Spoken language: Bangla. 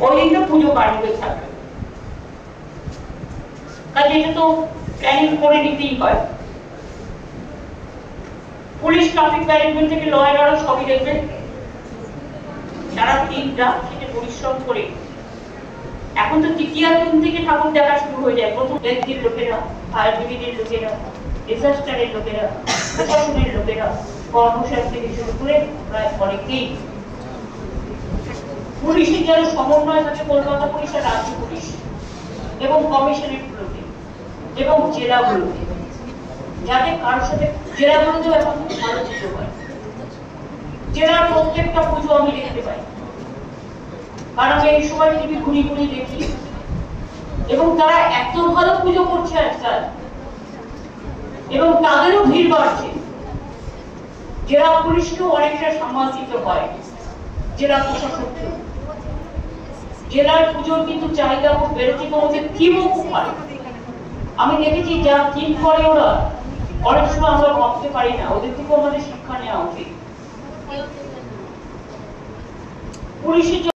ওই দিনটা পুজো কার্যক্রম থাকবে, কাজে এটা তো প্ল্যানিং করে নিতেই হয়। পুলিশ, ট্রাফিক ম্যানেজমেন্ট থেকে ল অ্যান্ড অর্ডার সবই দেখবেন, সারা দিনটা সেটা পরিশ্রম করে। এখন তো তৃতীয় দিন থেকে ঠাকুর দেখা শুরু হয়ে যায়। প্রথম এসডির লোকেরা, ফায়ার ব্রিগেডের লোকেরা, ডিজাস্টারের লোকেরা, প্রশাসনের লোকেরা, কর্মচারী থেকে শুরু করে প্রায় অনেকেই। পুলিশের যারা সমন্বয় থাকে কলকাতা পুলিশ আর রাজ্য পুলিশ এবং কমিশনারেটগুলোতে এবং জেলাগুলোতে, যাতে কারোর সাথে জেলাগুলোতেও এখন খুব ভালো পুজো হয়। জেলার প্রত্যেকটা পুজো আমি দেখতে পাই, কারণ এই সময় টিভি ঘুরি ঘুরি দেখি, এবং তারা এত ভালো পুজো করছে আজকাল, এবং তাদেরও ভিড় বাড়ছে। জেলা পুলিশকেও অনেকটা সামাল দিতে হয়, জেলা প্রশাসককে। জেলার পুজোর কিন্তু চাহিদা খুব বেড়েছে এবং ওদের থিমও খুব ভালো। আমি দেখেছি যা থিম করে ওরা, অনেক সময় আমরা ভাবতে পারি না, ওদের থেকেও আমাদের শিক্ষা নেওয়া উচিত। পুলিশের